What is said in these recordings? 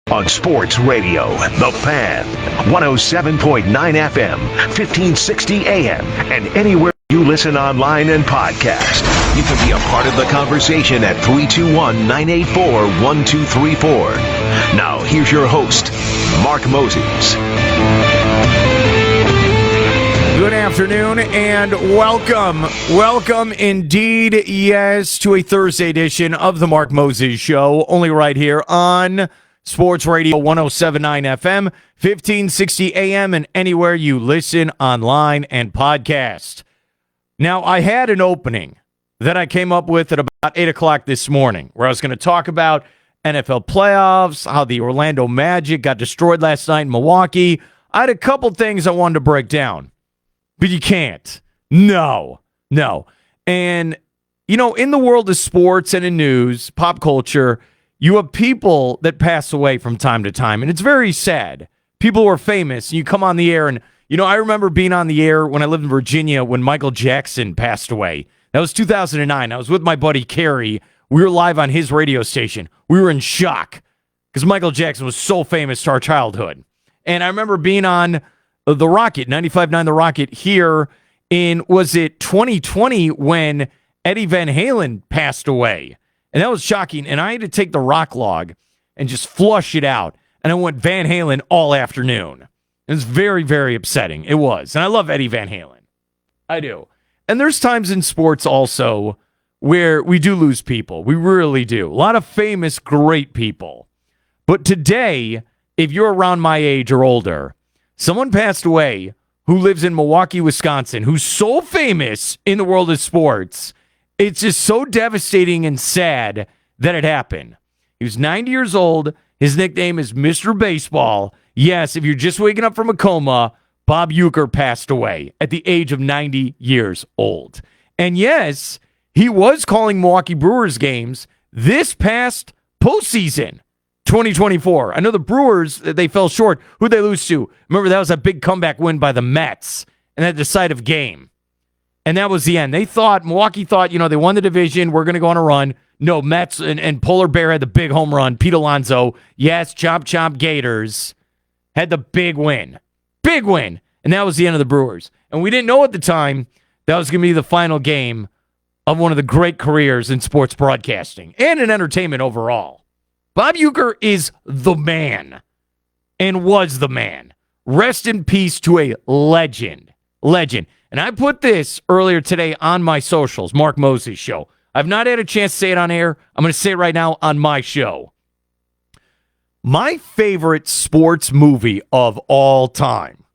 On Sports Radio, The Fan, 107.9 FM, 1560 AM, and anywhere you listen online and podcast. You can be a part of the conversation at 321-984-1234. Now, here's your host, Mark Moses. Good afternoon and welcome. Welcome indeed, yes, to a Thursday edition of the Mark Moses Show, only right here on Sports Radio 107.9 FM, 1560 AM, and anywhere you listen online and podcast. Now, I had an opening that I came up with at about 8 o'clock this morning where I was going to talk about NFL playoffs, how the Orlando Magic got destroyed last night in Milwaukee. I had a couple things I wanted to break down, but you can't. No. And, you know, in the world of sports and in news, pop culture, you have people that pass away from time to time, and it's very sad. People who are famous, and you come on the air, and, you know, I remember being on the air when I lived in Virginia when Michael Jackson passed away. That was 2009. I was with my buddy Kerry. We were live on his radio station. We were in shock because Michael Jackson was so famous to our childhood. And I remember being on The Rocket, 95.9 The Rocket here in, was it 2020 when Eddie Van Halen passed away? And that was shocking. And I had to take the rock log and just flush it out. And I went Van Halen all afternoon. It was very, very upsetting. It was. And I love Eddie Van Halen. I do. And there's times in sports also where we do lose people. We really do. A lot of famous, great people. But today, if you're around my age or older, someone passed away who lives in Milwaukee, Wisconsin, who's so famous in the world of sports. It's just so devastating and sad that it happened. He was 90 years old. His nickname is Mr. Baseball. Yes, if you're just waking up from a coma, Bob Uecker passed away at the age of 90 years old. And yes, he was calling Milwaukee Brewers games this past postseason, 2024. I know the Brewers, they fell short. Who'd they lose to? Remember, that was a big comeback win by the Mets in that decisive game. And that was the end. Milwaukee thought, you know, they won the division. We're going to go on a run. No, Mets and Polar Bear had the big home run. Pete Alonso, yes, chomp Gators, had the big win. Big win. And that was the end of the Brewers. And we didn't know at the time that was going to be the final game of one of the great careers in sports broadcasting and in entertainment overall. Bob Uecker is the man and was the man. Rest in peace to a legend. Legend. And I put this earlier today on my socials, Mark Moses Show. I've not had a chance to say it on air. I'm going to say it right now on my show. My favorite sports movie of all time,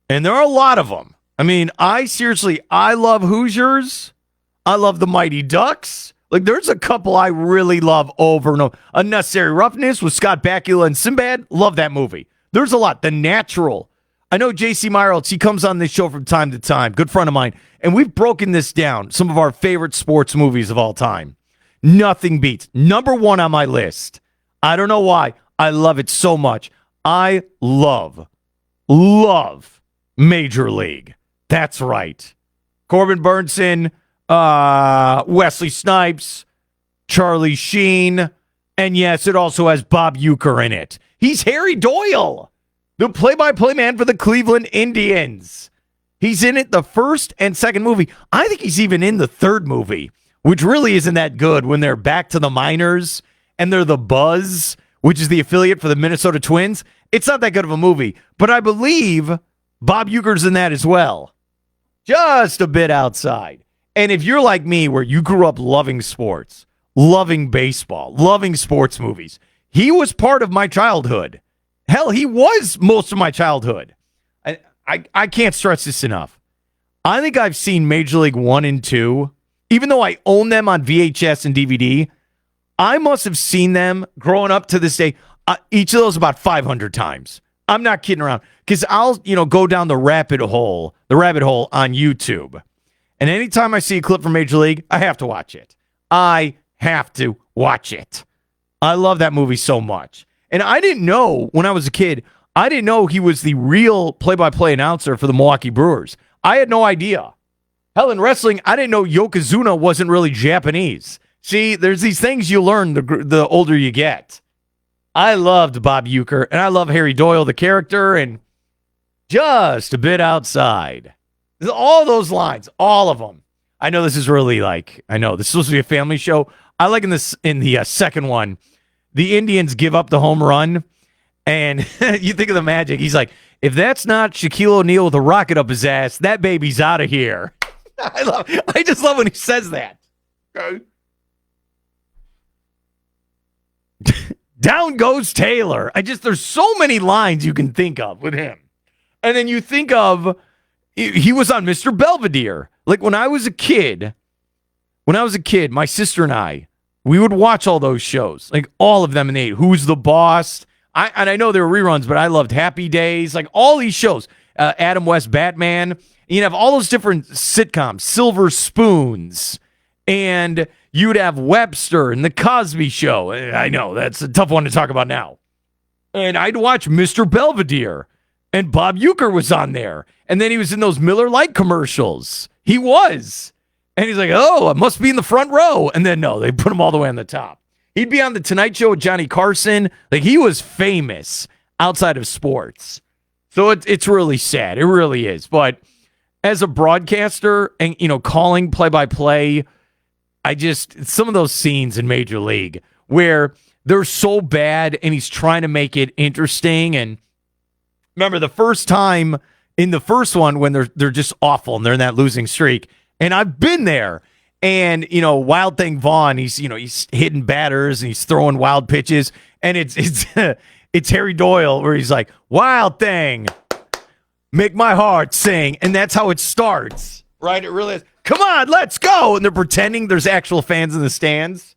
and there are a lot of them. I mean, I love Hoosiers. I love the Mighty Ducks. Like, there's a couple I really love over and over. Unnecessary Roughness with Scott Bakula and Sinbad. Love that movie. There's a lot. The Natural. I know J.C. Meyerholtz, he comes on this show from time to time, good friend of mine, and we've broken this down, some of our favorite sports movies of all time. Nothing beats. Number one on my list. I don't know why. I love it so much. I love Major League. That's right. Corbin Burnson, Wesley Snipes, Charlie Sheen, and yes, it also has Bob Uecker in it. He's Harry Doyle, the play-by-play man for the Cleveland Indians. He's in it the first and second movie. I think he's even in the third movie, which really isn't that good when they're back to the minors and they're the Buzz, which is the affiliate for the Minnesota Twins. It's not that good of a movie, but I believe Bob Uecker's in that as well. Just a bit outside. And if you're like me, where you grew up loving sports, loving baseball, loving sports movies, he was part of my childhood. Hell, he was most of my childhood. I can't stress this enough. I think I've seen Major League 1 and 2, even though I own them on VHS and DVD. I must have seen them growing up to this day, each of those about 500 times. I'm not kidding around, because I'll go down the rabbit hole on YouTube. And anytime I see a clip from Major League, I have to watch it. I have to watch it. I love that movie so much. And I didn't know when I was a kid, I didn't know he was the real play-by-play announcer for the Milwaukee Brewers. I had no idea. Hell, in wrestling, I didn't know Yokozuna wasn't really Japanese. See, there's these things you learn the older you get. I loved Bob Uecker, and I love Harry Doyle, the character, and just a bit outside. All those lines, all of them. I know this is really I know this is supposed to be a family show. I like in the second one, the Indians give up the home run, and you think of the Magic. He's like, if that's not Shaquille O'Neal with a rocket up his ass, that baby's out of here. I just love when he says that. Down goes Taylor. There's so many lines you can think of with him. And then you think of, he was on Mr. Belvedere. Like when I was a kid, my sister and I, we would watch all those shows, like all of them in the 80s. Who's the Boss? I know there were reruns, but I loved Happy Days, like all these shows. Adam West Batman. You'd have all those different sitcoms, Silver Spoons, and you'd have Webster and The Cosby Show. I know, that's a tough one to talk about now. And I'd watch Mr. Belvedere, and Bob Uecker was on there. And then he was in those Miller Lite commercials. He was. And he's like, oh, I must be in the front row. And then, no, they put him all the way on the top. He'd be on The Tonight Show with Johnny Carson. Like, he was famous outside of sports. So it's really sad. It really is. But as a broadcaster and, calling play-by-play, some of those scenes in Major League where they're so bad and he's trying to make it interesting. And remember the first time in the first one when they're just awful and they're in that losing streak. And I've been there. And, Wild Thing Vaughn, he's hitting batters and he's throwing wild pitches. And it's it's Harry Doyle where he's like, Wild Thing, make my heart sing. And that's how it starts, right? It really is. Come on, let's go. And they're pretending there's actual fans in the stands.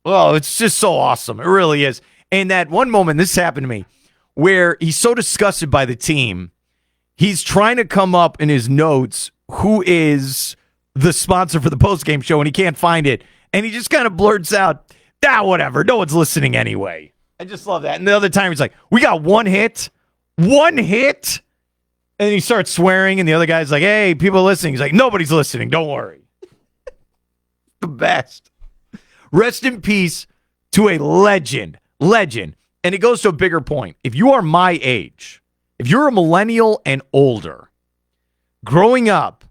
Oh, it's just so awesome. It really is. And that one moment, this happened to me, where he's so disgusted by the team, he's trying to come up in his notes who is the sponsor for the postgame show, and he can't find it. And he just kind of blurts out, whatever. No one's listening anyway. I just love that. And the other time he's like, we got one hit. And he starts swearing, and the other guy's like, hey, people are listening. He's like, nobody's listening. Don't worry. The best. Rest in peace to a legend. And it goes to a bigger point. If you are my age, if you're a millennial and older, growing up,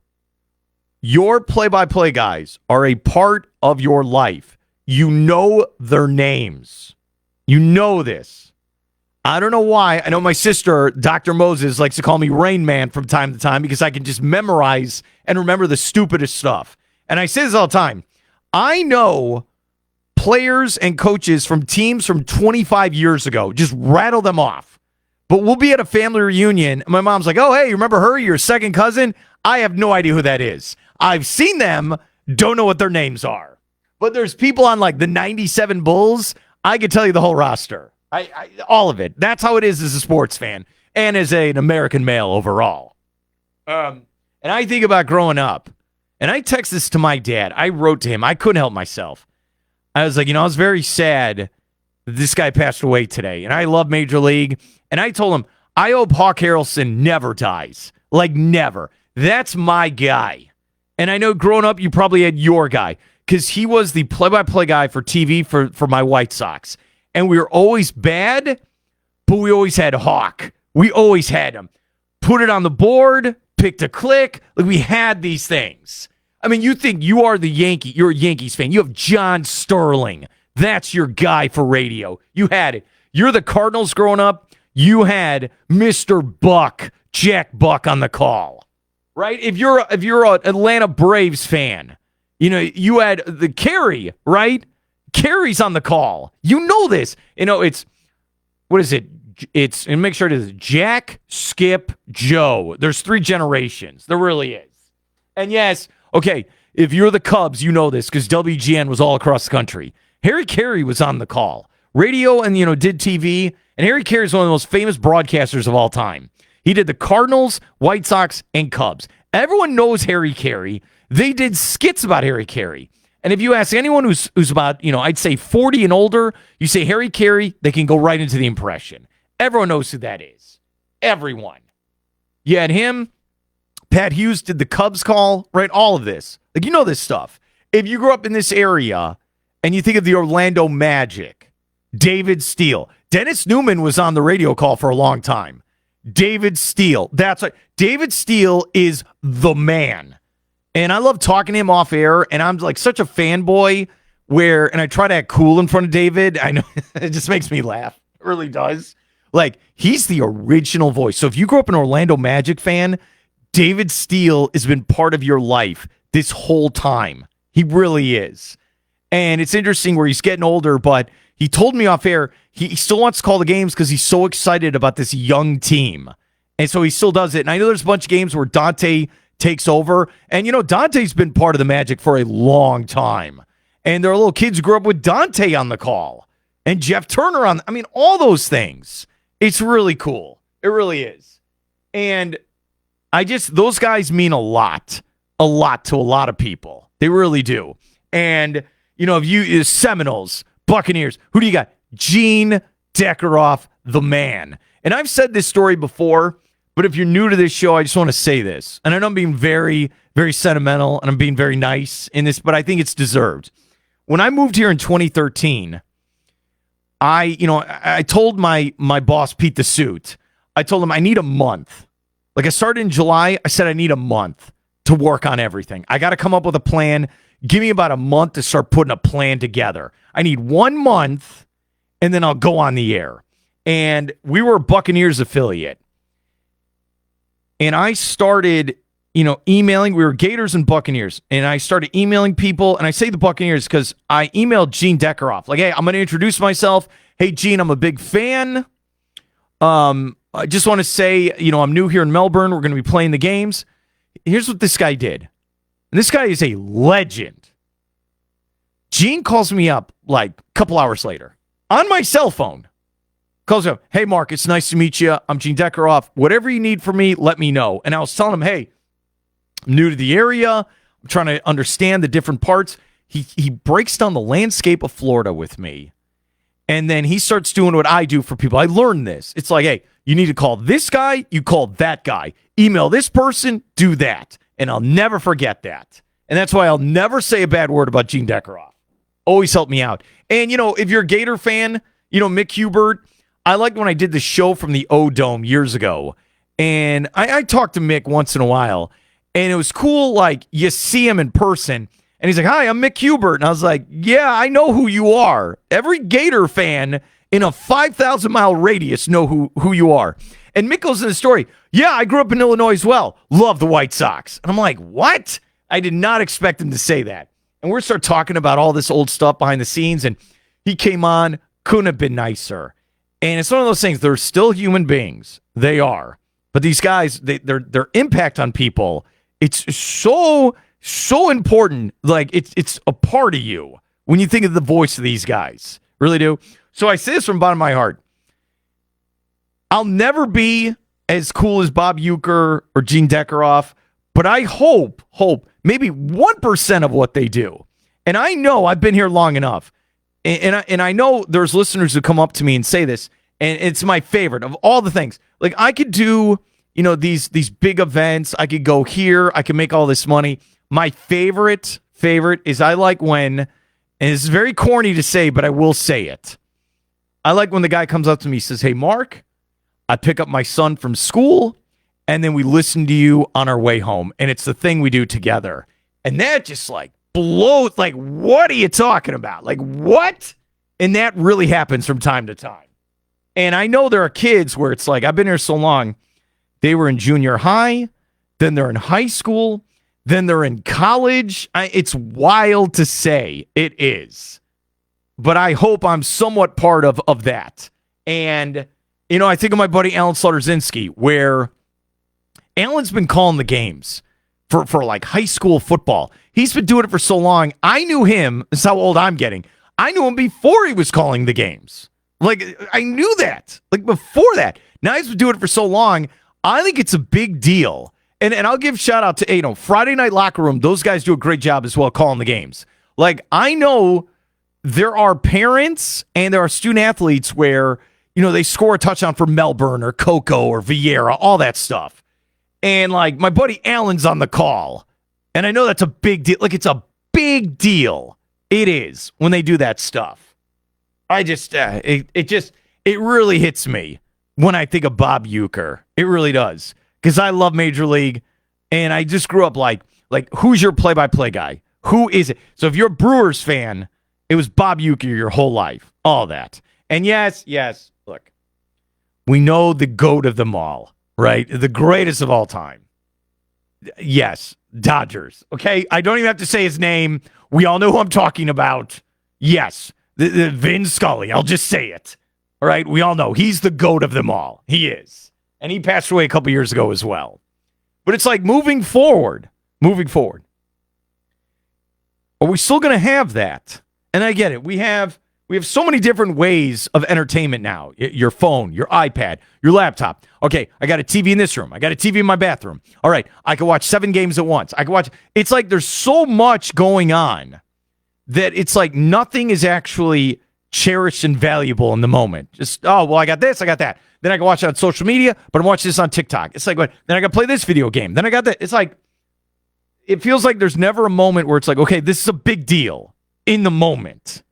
your play-by-play guys are a part of your life. You know their names. You know this. I don't know why. I know my sister, Dr. Moses, likes to call me Rain Man from time to time because I can just memorize and remember the stupidest stuff. And I say this all the time. I know players and coaches from teams from 25 years ago. Just rattle them off. But we'll be at a family reunion. And my mom's like, oh, hey, you remember her, your second cousin? I have no idea who that is. I've seen them, don't know what their names are. But there's people on like the 97 Bulls. I could tell you the whole roster. All of it. That's how it is as a sports fan and as an American male overall. And I think about growing up, and I text this to my dad. I wrote to him. I couldn't help myself. I was like, I was very sad that this guy passed away today. And I love Major League. And I told him, I hope Hawk Harrelson never dies. Like, never. That's my guy. And I know growing up, you probably had your guy because he was the play-by-play guy for TV for my White Sox. And we were always bad, but we always had Hawk. We always had him. Put it on the board, picked a click. Like, we had these things. I mean, you think you are the Yankee. You're a Yankees fan. You have John Sterling. That's your guy for radio. You had it. You're the Cardinals growing up. You had Mr. Buck, Jack Buck on the call. Right? If you're an Atlanta Braves fan, you had the Carey, right? Carey's on the call. You know this. It's what is it? It's and make sure it is Jack, Skip, Joe. There's 3 generations. There really is. And yes, okay, if you're the Cubs, you know this because WGN was all across the country. Harry Carey was on the call. Radio and did TV. And Harry Carey is one of the most famous broadcasters of all time. He did the Cardinals, White Sox, and Cubs. Everyone knows Harry Carey. They did skits about Harry Carey. And if you ask anyone who's about, I'd say 40 and older, you say Harry Carey, they can go right into the impression. Everyone knows who that is. Everyone. You had him. Pat Hughes did the Cubs call, right? All of this. Like, you know this stuff. If you grew up in this area and you think of the Orlando Magic, David Steele. Dennis Newman was on the radio call for a long time. David Steele. That's right. David Steele is the man. And I love talking to him off air, and I'm like such a fanboy and I try to act cool in front of David. I know it just makes me laugh. It really does. Like, he's the original voice. So if you grew up an Orlando Magic fan, David Steele has been part of your life this whole time. He really is. And it's interesting where he's getting older, but he told me off air he still wants to call the games because he's so excited about this young team. And so he still does it. And I know there's a bunch of games where Dante takes over. And, Dante's been part of the Magic for a long time. And there are little kids who grew up with Dante on the call. And Jeff Turner all those things. It's really cool. It really is. And those guys mean a lot to a lot of people. They really do. And, if you Seminoles, Buccaneers, who do you got? Gene Deckeroff, the man. And I've said this story before, but if you're new to this show, I just want to say this. And I know I'm being very, very sentimental and I'm being very nice in this, but I think it's deserved. When I moved here in 2013, I told my boss, Pete the Suit, I told him I need a month. Like, I started in July. I said I need a month to work on everything. I got to come up with a plan. Give me about a month to start putting a plan together. I need 1 month, and then I'll go on the air. And we were a Buccaneers affiliate. And I started, emailing. We were Gators and Buccaneers. And I started emailing people. And I say the Buccaneers because I emailed Gene Deckeroff. Like, hey, I'm going to introduce myself. Hey, Gene, I'm a big fan. I just want to say, I'm new here in Melbourne. We're going to be playing the games. Here's what this guy did. And this guy is a legend. Gene calls me up like a couple hours later on my cell phone. Calls me up. Hey, Mark, it's nice to meet you. I'm Gene Deckeroff. Whatever you need from me, let me know. And I was telling him, hey, I'm new to the area. I'm trying to understand the different parts. He breaks down the landscape of Florida with me. And then he starts doing what I do for people. I learned this. It's like, hey, you need to call this guy. You call that guy. Email this person. Do that. And I'll never forget that. And that's why I'll never say a bad word about Gene Deckeroff. Always helped me out. And, if you're a Gator fan, Mick Hubert, I liked when I did the show from the O-Dome years ago. And I talked to Mick once in a while. And it was cool, like, you see him in person. And he's like, hi, I'm Mick Hubert. And I was like, yeah, I know who you are. Every Gator fan in a 5,000-mile radius know who you are. And Mick goes in the story, yeah, I grew up in Illinois as well. Love the White Sox. And I'm like, what? I did not expect him to say that. And we're start talking about all this old stuff behind the scenes. And he came on, couldn't have been nicer. And it's one of those things, they're still human beings. They are. But these guys, their impact on people, it's so important. Like, it's a part of you when you think of the voice of these guys. Really do. So I say this from the bottom of my heart. I'll never be as cool as Bob Uecker or Gene Deckeroff, but I hope maybe 1% of what they do. And I know I've been here long enough. And I know there's listeners who come up to me and say this, and it's my favorite of all the things. Like, I could do, these big events. I could go here. I could make all this money. My favorite is I like when, and it's very corny to say, but I will say it. I like when the guy comes up to me and says, hey, Mark, I pick up my son from school, and then we listen to you on our way home. And it's the thing we do together. And that just like blows, like, what are you talking about? Like, what? And that really happens from time to time. And I know there are kids where it's like, I've been here so long, they were in junior high, then they're in high school, then they're in college. It's wild to say. It is. But I hope I'm somewhat part of that. And I think of my buddy Alan Slaughterzinski, where Alan's been calling the games for like high school football. He's been doing it for so long. I knew him. This is how old I'm getting. I knew him before he was calling the games. Like, I knew that. Like, before that. Now he's been doing it for so long. I think it's a big deal. And I'll give shout out to, Friday Night Locker Room. Those guys do a great job as well calling the games. Like, I know there are parents and there are student athletes where, they score a touchdown for Melbourne or Coco or Vieira, all that stuff. And, like, my buddy Allen's on the call. And I know that's a big deal. Like, it's a big deal. It is when they do that stuff. I just, It really hits me when I think of Bob Uecker. It really does. Because I love Major League, and I just grew up like, who's your play-by-play guy? Who is it? So if you're a Brewers fan, it was Bob Uecker your whole life. All that. And yes, look, we know the GOAT of them all, right? The greatest of all time. Yes, Dodgers. Okay, I don't even have to say his name. We all know who I'm talking about. Yes, the Vin Scully. I'll just say it. All right, we all know he's the GOAT of them all. He is. And he passed away a couple years ago as well. But it's like moving forward. Are we still going to have that? And I get it. We have so many different ways of entertainment now. Your phone, your iPad, your laptop. Okay, I got a TV in this room. I got a TV in my bathroom. All right, I can watch 7 games at once. It's like there's so much going on that it's like nothing is actually cherished and valuable in the moment. Just, I got this, I got that. Then I can watch it on social media, but I'm watching this on TikTok. It's like, what? Then I got to play this video game. Then I got that. It's like, it feels like there's never a moment where it's like, okay, this is a big deal in the moment.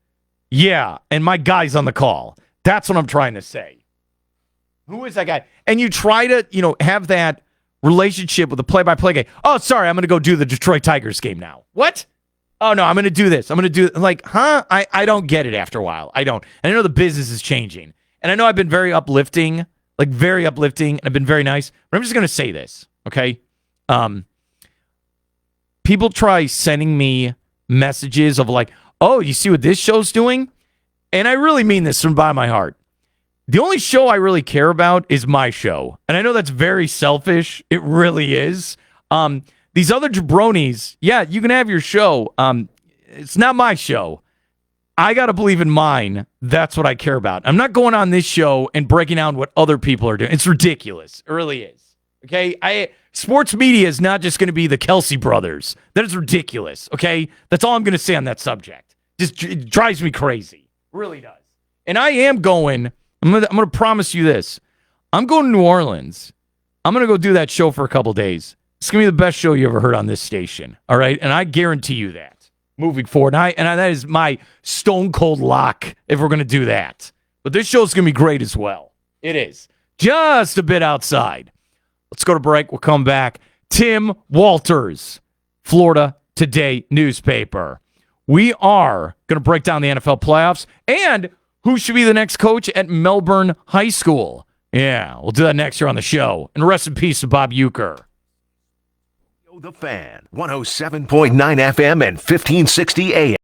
Yeah, and my guy's on the call. That's what I'm trying to say. Who is that guy? And you try to, have that relationship with the play-by-play guy. Oh, sorry, I'm going to go do the Detroit Tigers game now. What? Oh, no, I'm going to do this. I'm going to do it. Like, huh? I don't get it after a while. I don't. And I know the business is changing. And I know I've been very uplifting, and I've been very nice. But I'm just going to say this, okay? People try sending me messages of like, oh, you see what this show's doing? And I really mean this from by my heart. The only show I really care about is my show. And I know that's very selfish. It really is. These other jabronis, yeah, you can have your show. It's not my show. I got to believe in mine. That's what I care about. I'm not going on this show and breaking down what other people are doing. It's ridiculous. It really is. Okay? Sports media is not just going to be the Kelsey brothers. That is ridiculous. Okay? That's all I'm going to say on that subject. It drives me crazy. It really does. And I am going, I'm going to promise you this. I'm going to New Orleans. I'm going to go do that show for a couple days. It's going to be the best show you ever heard on this station. All right? And I guarantee you that. Moving forward. And that is my stone cold lock if we're going to do that. But this show's going to be great as well. It is. Just a bit outside. Let's go to break. We'll come back. Tim Walters, Florida Today newspaper. We are going to break down the NFL playoffs and who should be the next coach at Melbourne High School. Yeah, we'll do that next year on the show. And rest in peace to Bob Uecker. The Fan, 107.9 FM and 1560 AM.